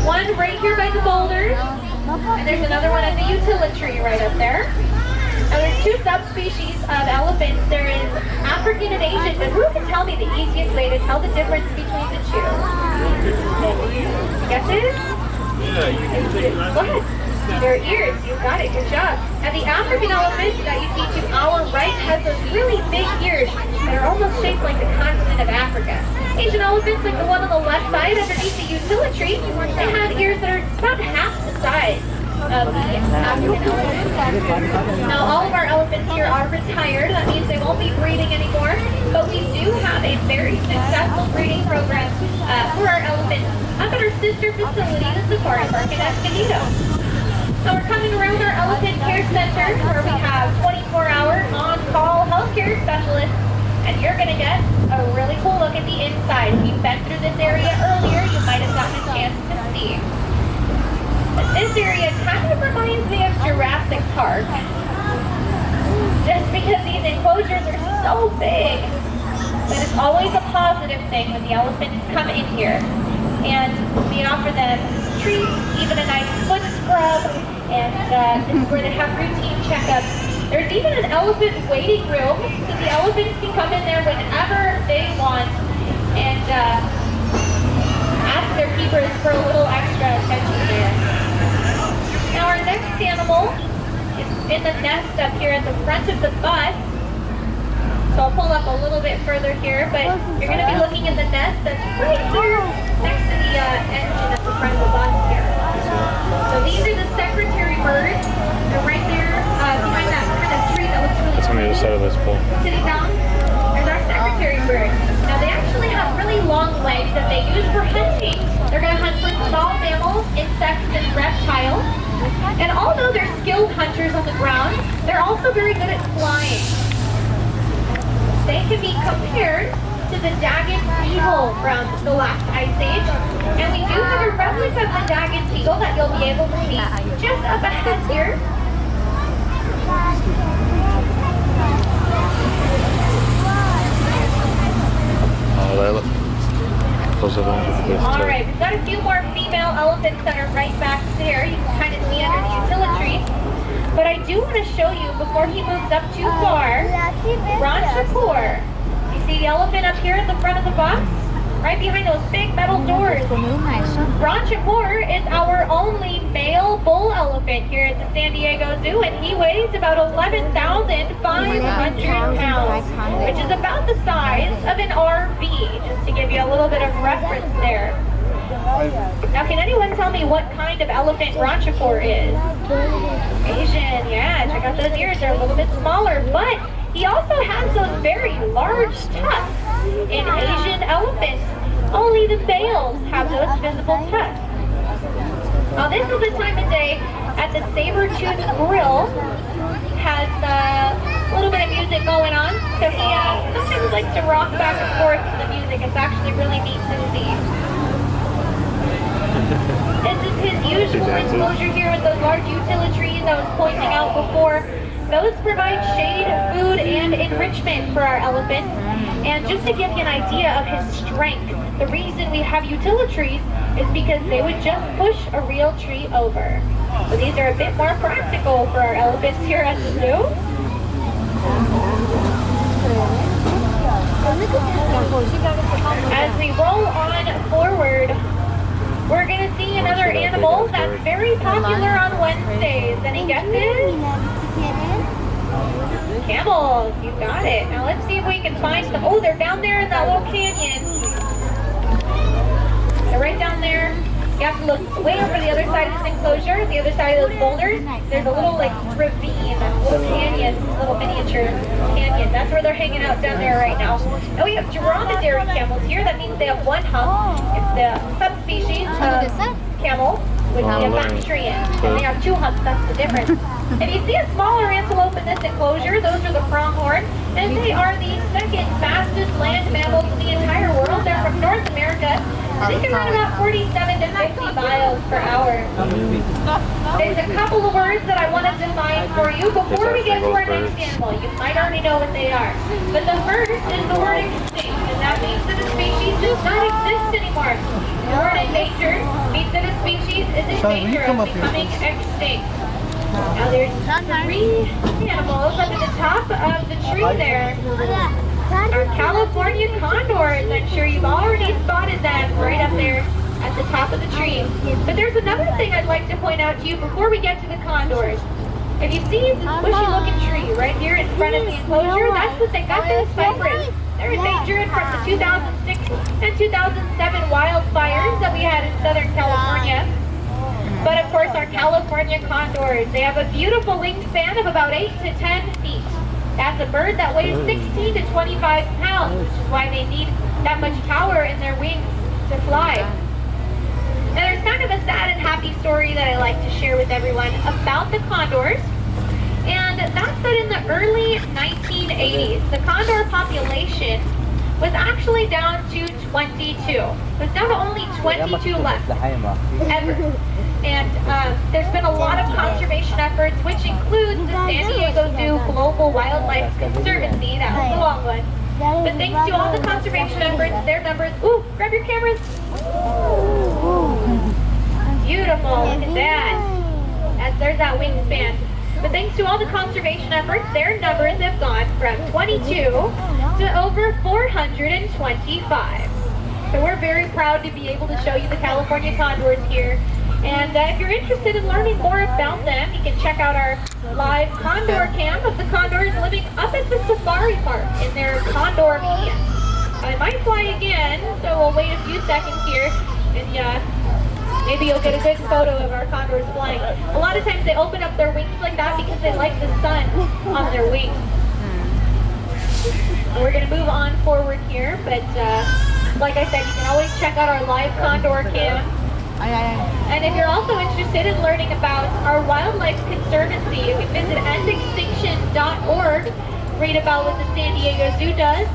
one right here by the boulders, and there's another one at the utility right up there. Now there's two subspecies of elephants. There is African and Asian, but who can tell me the easiest way to tell the difference between the two? Guesses? Yeah, you can take it. Go ahead. Their ears, you got it, good job. Now the African elephant that you see to our right has those really big ears that are almost shaped like the continent of Africa. Asian elephants, like the one on the left side underneath the utility, they have ears that are about half the size of the African elephant. Now all of our elephants here are retired. That means they won't be breeding anymore, but we do have a very successful breeding program for our elephants up at our sister facility, the Safari Park in Escondido. So we're coming around our Elephant Care Center where we have 24-hour on-call healthcare specialists, and you're going to get a really cool look at the inside. If you've been through this area earlier, you might have gotten a chance to see. This area kind of reminds me of Jurassic Park, just because these enclosures are so big. But it's always a positive thing when the elephants come in here. And we offer them treats, even a nice foot scrub, and this is where they have routine checkups. There's even an elephant waiting room, so the elephants can come in there whenever they want and ask their keepers for a little extra attention there. Now our next animal is in the nest up here at the front of the bus. So I'll pull up a little bit further here, but you're going to be looking at the nest that's right here next to the engine at the front of the bus here. So these are the secretary birds. They're right there behind that kind of tree that looks really It's on the other side of this pole. Sitting down, there's our secretary bird. Now they actually have really long legs that they use for hunting. They're going to hunt for small mammals, insects, and reptiles. And although they're skilled hunters on the ground, they're also very good at flying. They can be compared to the Daggett eagle from the last ice age. And we do have a replica of the Daggett eagle that you'll be able to see just up ahead here. Alright, we've got a few more female elephants that are right back there. You can kind of see under the utility. But I do want to show you, before he moves up too far, Ranchapur. You see the elephant up here at the front of the box? Right behind those big metal doors. Ranchapur is our only male bull elephant here at the San Diego Zoo, and he weighs about 11,500 pounds, which is about the size of an RV, just to give you a little bit of reference there. Now, can anyone tell me what kind of elephant Ranchapur is? Asian, yeah, check out those ears, they're a little bit smaller, but he also has those very large tusks. In Asian elephants, only the males have those visible tusks. Now, this is the time of day at the Saber-Tooth Grill has a little bit of music going on, so he sometimes likes to rock back and forth to the music. It's actually really neat to see. This is his usual enclosure here with those large utility trees I was pointing out before. Those provide shade, food, and enrichment for our elephants. And just to give you an idea of his strength, the reason we have utility trees is because they would just push a real tree over. So these are a bit more practical for our elephants here at the zoo. As we roll on forward, we're going to see another animal that's very popular on Wednesdays. Any guesses? Camels, you got it. Now let's see if we can find some. Oh, they're down there in that little canyon. They're right down there. You have to look way over the other side of this enclosure, the other side of those boulders. There's a little like ravine, a little canyon, little miniature canyon. That's where they're hanging out down there right now. Now we have Dromedary Camels here. That means they have one hump. It's the subspecies of camel with the bacterian. And they have two humps, that's the difference. If you see a smaller antelope in this enclosure, those are the pronghorn, and they are the second fastest land mammals in the entire world. They're from North America, They can run about 47 to 50 miles per hour. There's a couple of words that I want to define for you before we get to our next animal. You might already know what they are. But the first is the word extinct, and that means that a species does not exist anymore. The word endangered means that a species is in danger of becoming extinct. Now there's 3 animals up at the top of the tree there. Our California condors. I'm sure you've already spotted them right up there at the top of the tree. But there's another thing I'd like to point out to you before we get to the condors. If you see this bushy looking tree right here in front of the enclosure, that's the Thus cypress. They're endangered from the 2006 and 2007 wildfires that we had in Southern California. But of course our California condors, they have a beautiful wingspan of about 8 to 10 feet. That's a bird that weighs 16 to 25 pounds, which is why they need that much power in their wings to fly. Now there's kind of a sad and happy story that I like to share with everyone about the condors. And that's that in the early 1980s, the condor population was actually down to 22. It was down to only 22 left, ever. And there's been a lot of conservation efforts, which includes the San Diego Zoo Global Wildlife Conservancy. That was the long one. But thanks to all the conservation efforts, their numbers... Ooh, grab your cameras. Beautiful, look at that. There's that wingspan. But thanks to all the conservation efforts, their numbers have gone from 22 to over 425. So we're very proud to be able to show you the California condors here. And if you're interested in learning more about them, you can check out our live condor cam of the condors living up at the safari park in their condor median. I might fly again, so we'll wait a few seconds here, and maybe you'll get a good photo of our condors flying. A lot of times they open up their wings like that because they like the sun on their wings. We're going to move on forward here, but like I said, you can always check out our live condor cam. And if you're also interested in learning about our Wildlife Conservancy, you can visit endextinction.org, read about what the San Diego Zoo does.